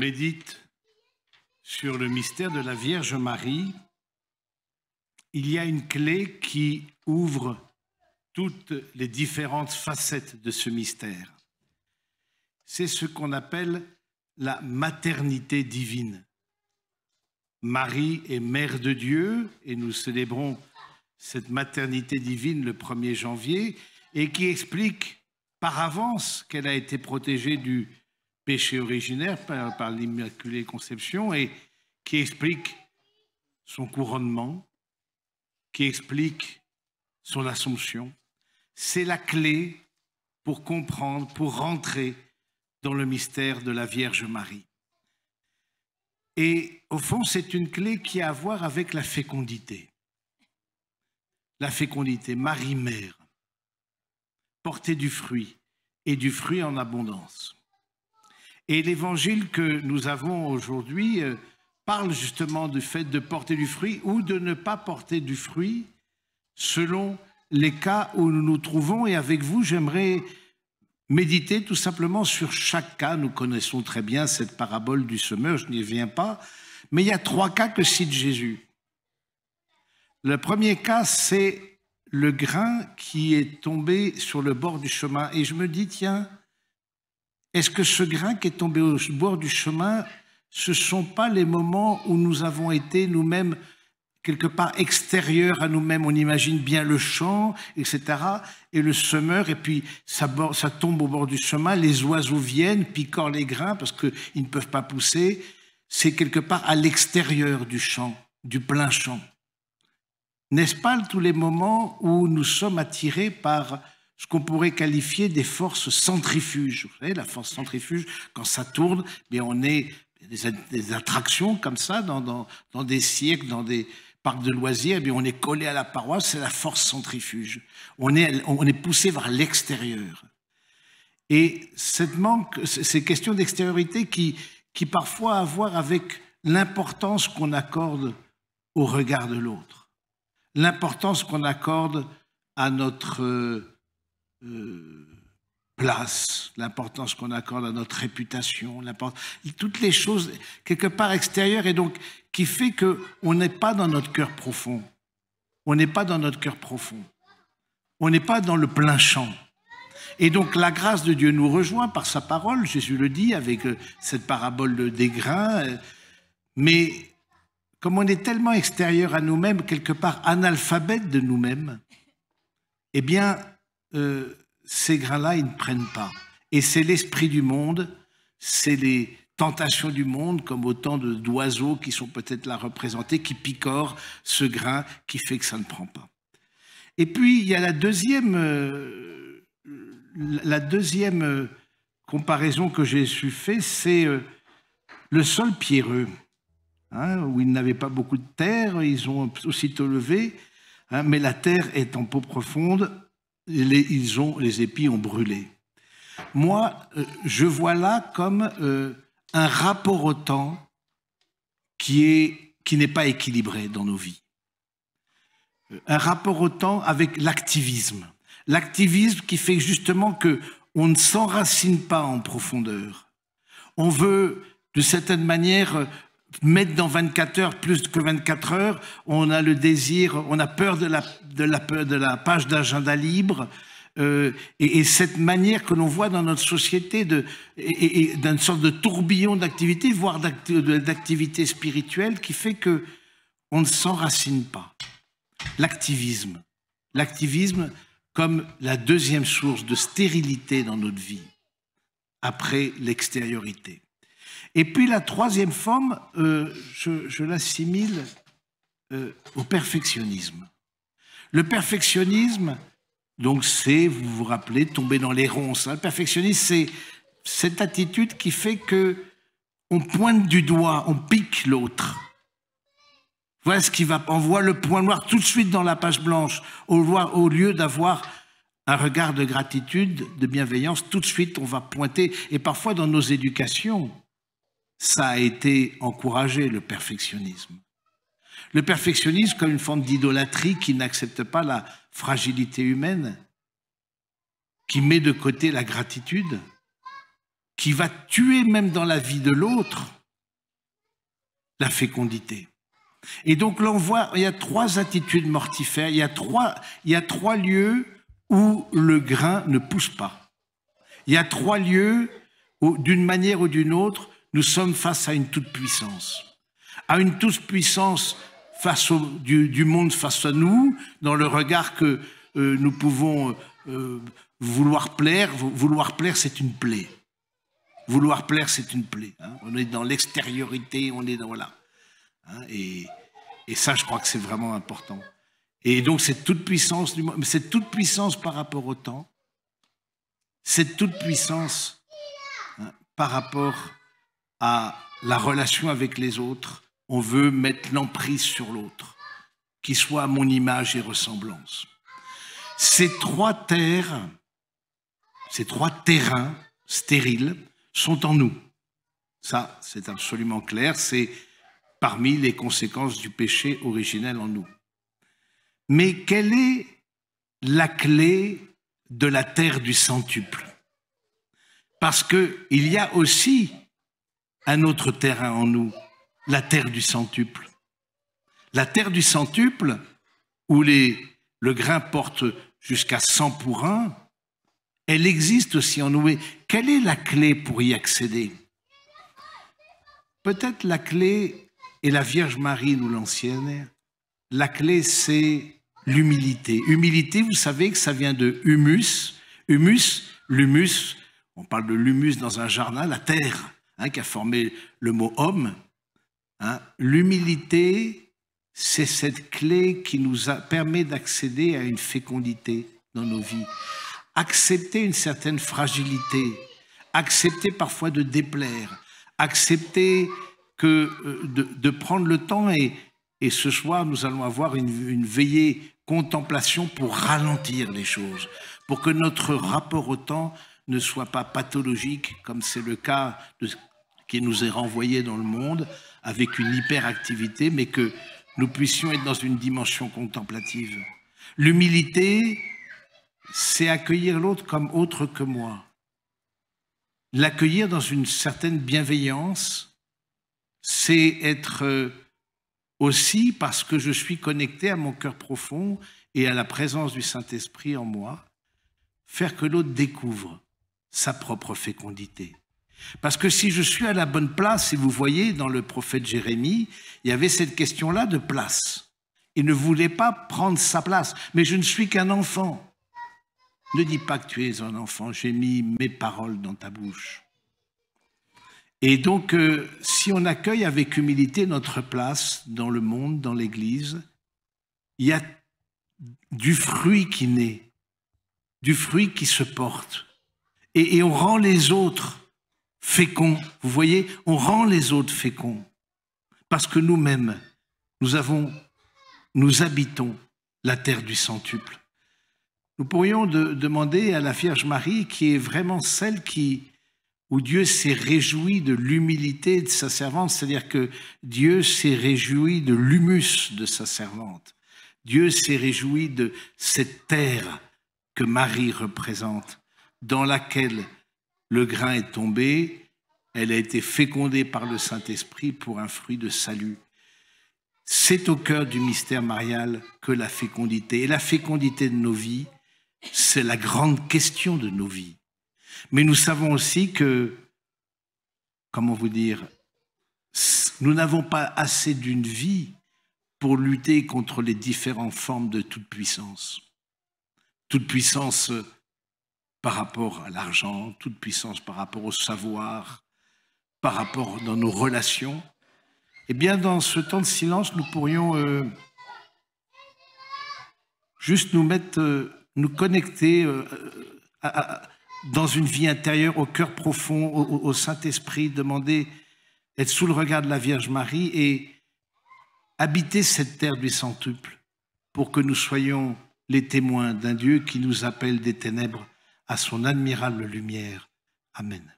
médite sur le mystère de la Vierge Marie, il y a une clé qui ouvre toutes les différentes facettes de ce mystère. C'est ce qu'on appelle la maternité divine. Marie est mère de Dieu et nous célébrons cette maternité divine le 1er janvier et qui explique par avance qu'elle a été protégée du péché originaire par l'Immaculée Conception et qui explique son couronnement, qui explique son Assomption. C'est la clé pour comprendre, pour rentrer dans le mystère de la Vierge Marie. Et au fond, c'est une clé qui a à voir avec la fécondité. La fécondité, Marie-Mère, porter du fruit, et du fruit en abondance. Et l'évangile que nous avons aujourd'hui parle justement du fait de porter du fruit ou de ne pas porter du fruit selon les cas où nous nous trouvons. Et avec vous, j'aimerais méditer tout simplement sur chaque cas. Nous connaissons très bien cette parabole du semeur, je n'y viens pas, mais il y a 3 cas que cite Jésus. Le premier cas, c'est le grain qui est tombé sur le bord du chemin. Et je me dis, tiens, est-ce que ce grain qui est tombé au bord du chemin, ce ne sont pas les moments où nous avons été nous-mêmes quelque part extérieurs à nous-mêmes? On imagine bien le champ, etc. Et le semeur, et puis ça tombe au bord du chemin, les oiseaux viennent, picorent les grains parce qu'ils ne peuvent pas pousser. C'est quelque part à l'extérieur du champ, du plein champ. N'est-ce pas tous les moments où nous sommes attirés par ce qu'on pourrait qualifier des forces centrifuges? Vous savez, la force centrifuge, quand ça tourne, bien on est des attractions comme ça, dans des cirques, dans des parcs de loisirs, bien on est collé à la paroi, c'est la force centrifuge. On est poussé vers l'extérieur. Et ces questions d'extériorité qui parfois ont à voir avec l'importance qu'on accorde au regard de l'autre. L'importance qu'on accorde à notre place, l'importance qu'on accorde à notre réputation, toutes les choses quelque part extérieures et donc qui fait qu'on n'est pas dans notre cœur profond. On n'est pas dans notre cœur profond. On n'est pas dans le plein champ. Et donc la grâce de Dieu nous rejoint par sa parole, Jésus le dit avec cette parabole des grains, mais comme on est tellement extérieur à nous-mêmes, quelque part analphabète de nous-mêmes, eh bien, ces grains-là, ils ne prennent pas. Et c'est l'esprit du monde, c'est les tentations du monde, comme autant d'oiseaux qui sont peut-être là représentés, qui picorent ce grain qui fait que ça ne prend pas. Et puis, il y a la deuxième comparaison que Jésus fait, c'est le sol pierreux. Où ils n'avaient pas beaucoup de terre, ils ont aussitôt levé, mais la terre est en peau profonde, les épis ont brûlé. Moi, je vois là comme un rapport au temps qui n'est pas équilibré dans nos vies. Un rapport au temps avec l'activisme. L'activisme qui fait justement qu'on ne s'enracine pas en profondeur. On veut, de certaine manière, mettre dans 24 heures plus que 24 heures, on a le désir, on a peur de la page d'agenda libre, et cette manière que l'on voit dans notre société d'une sorte de tourbillon d'activité, voire d'activité spirituelle, qui fait qu'on ne s'enracine pas. L'activisme comme la deuxième source de stérilité dans notre vie, après l'extériorité. Et puis la troisième forme, je l'assimile au perfectionnisme. Le perfectionnisme, donc c'est, vous vous rappelez, tomber dans les ronces. Le perfectionnisme, c'est cette attitude qui fait qu'on pointe du doigt, on pique l'autre. Voilà ce qui va, on voit le point noir tout de suite dans la page blanche, au lieu d'avoir un regard de gratitude, de bienveillance, tout de suite on va pointer. Et parfois dans nos éducations, ça a été encouragé, le perfectionnisme. Le perfectionnisme comme une forme d'idolâtrie qui n'accepte pas la fragilité humaine, qui met de côté la gratitude. qui va tuer même dans la vie de l'autre la fécondité. Et donc là, on voit, il y a 3 attitudes mortifères, il y a trois lieux où le grain ne pousse pas. Il y a 3 lieux où, d'une manière ou d'une autre, nous sommes face à une toute-puissance. À une toute-puissance face du monde face à nous, dans le regard que nous pouvons vouloir plaire. Vouloir plaire, c'est une plaie. Vouloir plaire, c'est une plaie. Hein. On est dans l'extériorité, on est dans... Voilà. Hein, et ça, je crois que c'est vraiment important. Et donc, cette toute-puissance cette toute-puissance par rapport au temps, cette toute-puissance par rapport à la relation avec les autres, on veut mettre l'emprise sur l'autre, qui soit à mon image et ressemblance. Ces 3 terres, ces 3 terrains stériles sont en nous. Ça, c'est absolument clair, c'est parmi les conséquences du péché originel en nous. Mais quelle est la clé de la terre du centuple? Parce qu'il y a aussi un autre terrain en nous, la terre du centuple. La terre du centuple, où le grain porte jusqu'à 100 pour 1, elle existe aussi en nous. Mais quelle est la clé pour y accéder? Peut-être la clé, et la Vierge Marie nous l'enseigne, la clé c'est l'humilité. Humilité, vous savez que ça vient de humus. Humus, l'humus, on parle de l'humus dans un jardin, la terre, hein, qui a formé le mot homme. Hein. L'humilité, c'est cette clé qui nous permet d'accéder à une fécondité dans nos vies. Accepter une certaine fragilité, accepter parfois de déplaire, accepter de prendre le temps et ce soir, nous allons avoir une veillée contemplation pour ralentir les choses, pour que notre rapport au temps ne soit pas pathologique, comme c'est le cas qui nous est renvoyé dans le monde, avec une hyperactivité, mais que nous puissions être dans une dimension contemplative. L'humilité, c'est accueillir l'autre comme autre que moi. L'accueillir dans une certaine bienveillance, c'est être aussi, parce que je suis connecté à mon cœur profond et à la présence du Saint-Esprit en moi, faire que l'autre découvre sa propre fécondité. Parce que si je suis à la bonne place, et vous voyez dans le prophète Jérémie, il y avait cette question-là de place. Il ne voulait pas prendre sa place. Mais je ne suis qu'un enfant. Ne dis pas que tu es un enfant, j'ai mis mes paroles dans ta bouche. Et donc, si on accueille avec humilité notre place dans le monde, dans l'Église, il y a du fruit qui naît, du fruit qui se porte. Et on rend les autres féconds. Vous voyez, on rend les autres féconds. Parce que nous-mêmes, nous habitons la terre du centuple. Nous pourrions demander à la Vierge Marie, qui est vraiment celle où Dieu s'est réjoui de l'humilité de sa servante, c'est-à-dire que Dieu s'est réjoui de l'humus de sa servante. Dieu s'est réjoui de cette terre que Marie représente, dans laquelle le grain est tombé, elle a été fécondée par le Saint-Esprit pour un fruit de salut. C'est au cœur du mystère marial que la fécondité, et la fécondité de nos vies, c'est la grande question de nos vies. Mais nous savons aussi que, comment vous dire, nous n'avons pas assez d'une vie pour lutter contre les différentes formes de toute puissance. Toute puissance par rapport à l'argent, toute puissance par rapport au savoir, par rapport dans nos relations. Eh bien, dans ce temps de silence, nous pourrions juste nous connecter dans une vie intérieure, au cœur profond, au Saint-Esprit, demander, être sous le regard de la Vierge Marie et habiter cette terre du centuple pour que nous soyons les témoins d'un Dieu qui nous appelle des ténèbres à son admirable lumière. Amen.